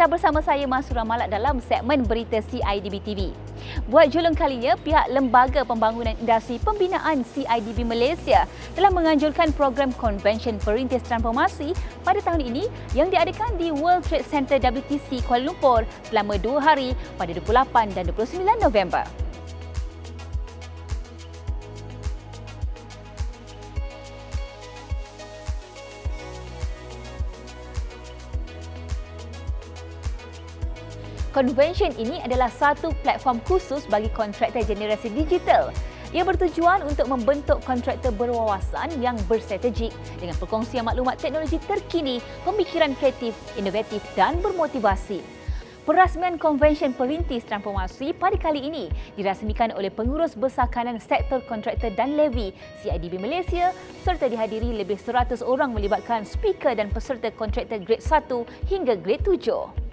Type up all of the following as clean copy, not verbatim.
Anda bersama saya Masura Malak dalam segmen berita CIDB TV. Buat julung kalinya, pihak Lembaga Pembangunan Industri Pembinaan CIDB Malaysia telah menganjurkan program Konvensyen Perintis Transformasi pada tahun ini yang diadakan di World Trade Center WTC Kuala Lumpur selama 2 hari pada 28 dan 29 November. Konvensyen ini adalah satu platform khusus bagi kontraktor generasi digital. Ia bertujuan untuk membentuk kontraktor berwawasan yang berstrategik dengan perkongsian maklumat teknologi terkini, pemikiran kreatif, inovatif dan bermotivasi. Perasmian Konvensyen Perintis Transformasi pada kali ini dirasmikan oleh Pengurus Besar Kanan Sektor Kontraktor dan Levy CIDB Malaysia serta dihadiri lebih 100 orang melibatkan speaker dan peserta kontraktor grade 1 hingga grade 7.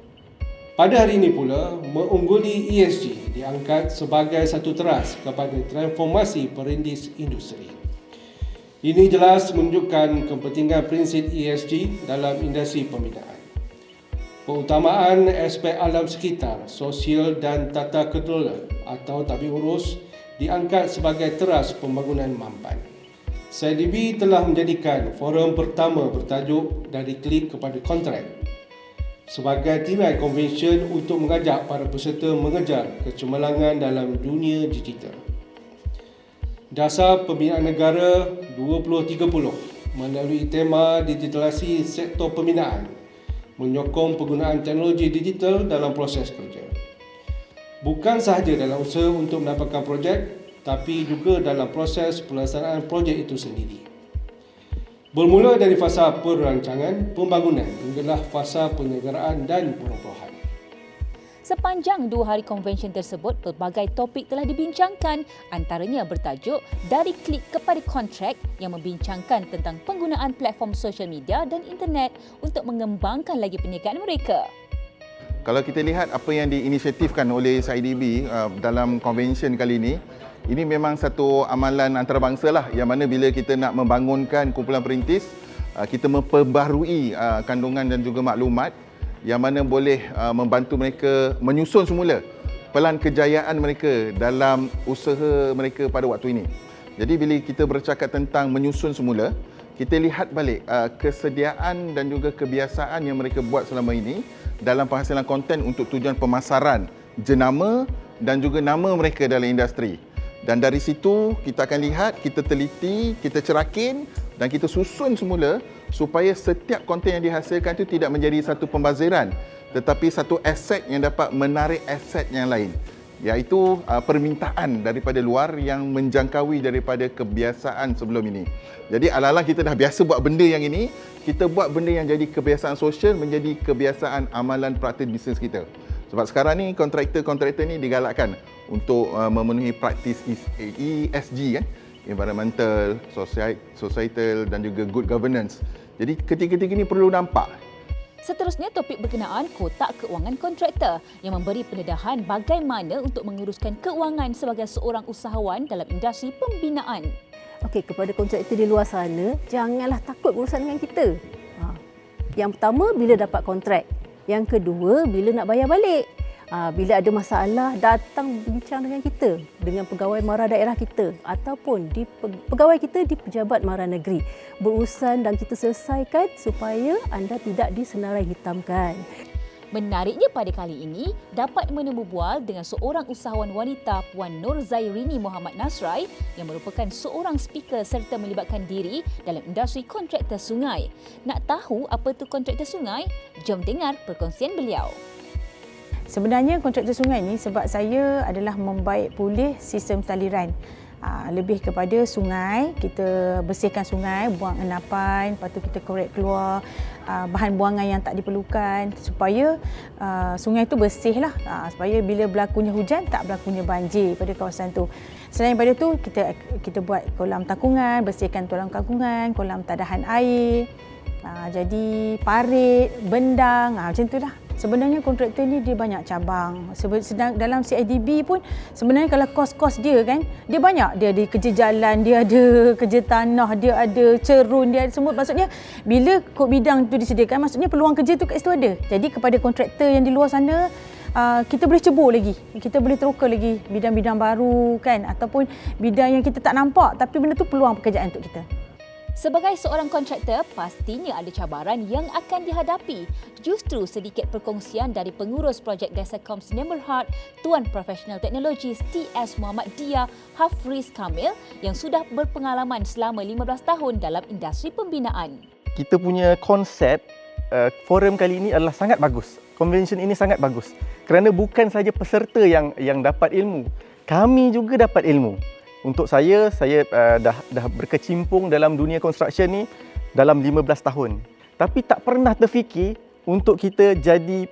Pada hari ini pula, mengungguli ESG diangkat sebagai satu teras kepada transformasi perintis industri. Ini jelas menunjukkan kepentingan prinsip ESG dalam industri pembinaan. Pengutamaan aspek alam sekitar, sosial dan tata kelola atau tabik urus diangkat sebagai teras pembangunan mampan. CIDB telah menjadikan forum pertama bertajuk Dari Klik kepada Kontrak sebagai tirai konvensyen untuk mengajak para peserta mengejar kecemerlangan dalam dunia digital. Dasar Pembinaan Negara 2030 melalui tema digitalisasi sektor pembinaan menyokong penggunaan teknologi digital dalam proses kerja. Bukan sahaja dalam usaha untuk mendapatkan projek, tapi juga dalam proses pelaksanaan projek itu sendiri. Bermula dari fasa perancangan, pembangunan hinggalah fasa penyelenggaraan dan perobohan. Sepanjang 2 hari konvensyen tersebut, pelbagai topik telah dibincangkan, antaranya bertajuk Dari Klik kepada Kontrak yang membincangkan tentang penggunaan platform sosial media dan internet untuk mengembangkan lagi perniagaan mereka. Kalau kita lihat apa yang diinisiatifkan oleh CIDB dalam konvensyen kali ini memang satu amalan antarabangsa lah, yang mana bila kita nak membangunkan kumpulan perintis, kita memperbaharui kandungan dan juga maklumat yang mana boleh membantu mereka menyusun semula pelan kejayaan mereka dalam usaha mereka pada waktu ini. Jadi bila kita bercakap tentang menyusun semula, kita lihat balik kesediaan dan juga kebiasaan yang mereka buat selama ini dalam penghasilan konten untuk tujuan pemasaran jenama dan juga nama mereka dalam industri. Dan dari situ kita akan lihat, kita teliti, kita cerakin dan kita susun semula supaya setiap konten yang dihasilkan itu tidak menjadi satu pembaziran, tetapi satu aset yang dapat menarik aset yang lain, iaitu permintaan daripada luar yang menjangkaui daripada kebiasaan sebelum ini. Jadi ala-ala kita dah biasa buat benda yang ini, kita buat benda yang jadi kebiasaan sosial menjadi kebiasaan amalan praktis bisnes kita. Sebab sekarang ni kontraktor ni digalakkan untuk memenuhi praktis ESG kan, environmental, societal dan juga good governance. Jadi ketiga-tiga ni perlu nampak. Seterusnya, topik berkenaan kotak keuangan kontraktor yang memberi pendedahan bagaimana untuk menguruskan keuangan sebagai seorang usahawan dalam industri pembinaan. Okey, kepada kontraktor di luar sana, janganlah takut berurusan dengan kita. Yang pertama, bila dapat kontrak. Yang kedua, bila nak bayar balik. Bila ada masalah, datang bincang dengan kita, dengan pegawai mara daerah kita ataupun pegawai kita di pejabat mara negeri. Berurusan dan kita selesaikan supaya anda tidak disenarai hitamkan. Menariknya pada kali ini, dapat menemu bual dengan seorang usahawan wanita Puan Nur Zairini Muhammad Nasrai yang merupakan seorang speaker serta melibatkan diri dalam industri kontraktor sungai. Nak tahu apa tu kontraktor sungai? Jom dengar perkongsian beliau. Sebenarnya kontraktor sungai ni sebab saya adalah membaik pulih sistem saliran. Lebih kepada sungai, kita bersihkan sungai, buang endapan, lepas tu kita korek keluar bahan buangan yang tak diperlukan supaya sungai tu bersih lah, supaya bila berlakunya hujan tak berlakunya banjir pada kawasan tu. Selain daripada tu, kita buat kolam tangkungan, bersihkan kolam tangkungan, kolam tadahan air, jadi parit, bendang, macam tu lah. Sebenarnya kontraktor ni dia banyak cabang. Sedang dalam CIDB pun sebenarnya kalau kos-kos dia kan, dia banyak. Dia ada kerja jalan, dia ada kerja tanah, dia ada cerun, dia ada semua. Maksudnya bila kod bidang tu disediakan, maksudnya peluang kerja tu kat situ ada. Jadi kepada kontraktor yang di luar sana, kita boleh cebur lagi. Kita boleh teroka lagi bidang-bidang baru kan, ataupun bidang yang kita tak nampak tapi benda tu peluang pekerjaan untuk kita. Sebagai seorang kontraktor, pastinya ada cabaran yang akan dihadapi. Justru sedikit perkongsian dari pengurus projek Desacom Nemberhart, Tuan Profesional Teknologis TS Muhammad Dia Hafriz Kamil yang sudah berpengalaman selama 15 tahun dalam industri pembinaan. Kita punya konsep forum kali ini adalah sangat bagus. Convention ini sangat bagus. Kerana bukan sahaja peserta yang dapat ilmu, kami juga dapat ilmu. Untuk saya dah berkecimpung dalam dunia construction ni dalam 15 tahun. Tapi tak pernah terfikir untuk kita jadi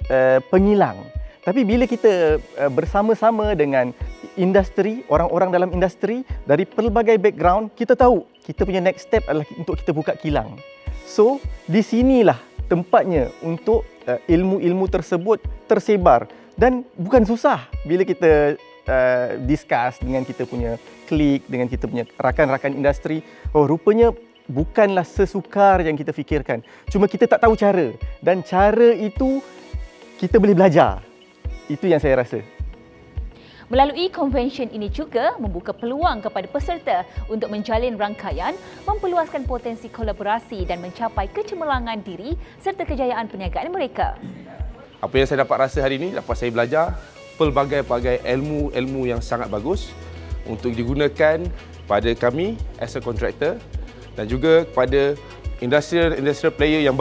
pengilang. Tapi bila kita bersama-sama dengan industri, orang-orang dalam industri dari pelbagai background, kita tahu kita punya next step adalah untuk kita buka kilang. So, di sinilah tempatnya untuk ilmu-ilmu tersebut tersebar. Dan bukan susah bila kita discuss dengan kita punya klik, dengan kita punya rakan-rakan industri. Oh, rupanya bukanlah sesukar yang kita fikirkan. Cuma kita tak tahu cara. Dan cara itu kita boleh belajar. Itu yang saya rasa. Melalui konvensyen ini juga membuka peluang kepada peserta untuk menjalin rangkaian, memperluaskan potensi kolaborasi dan mencapai kecemerlangan diri serta kejayaan perniagaan mereka. Apa yang saya dapat rasa hari ini, dapat saya belajar pelbagai-bagai ilmu-ilmu yang sangat bagus untuk digunakan pada kami as a contractor dan juga kepada industrial player yang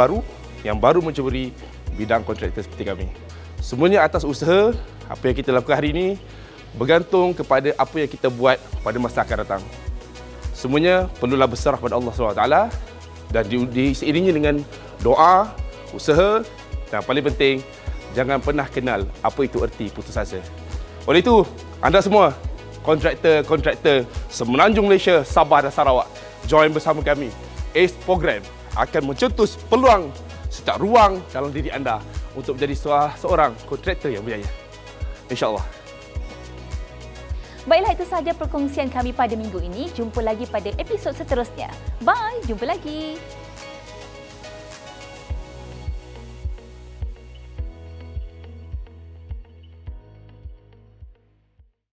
baru menceburi bidang kontraktor seperti kami. Semuanya atas usaha apa yang kita lakukan hari ini bergantung kepada apa yang kita buat pada masa akan datang. Semuanya perlulah berserah pada Allah SWT dan diiringi dengan doa, usaha dan paling penting, jangan pernah kenal apa itu erti putus asa. Oleh itu, anda semua, kontraktor Semenanjung Malaysia, Sabah dan Sarawak, join bersama kami. ACE Program akan mencetus peluang setiap ruang dalam diri anda untuk menjadi seorang kontraktor yang berjaya. InsyaAllah. Baiklah, itu sahaja perkongsian kami pada minggu ini. Jumpa lagi pada episod seterusnya. Bye, jumpa lagi.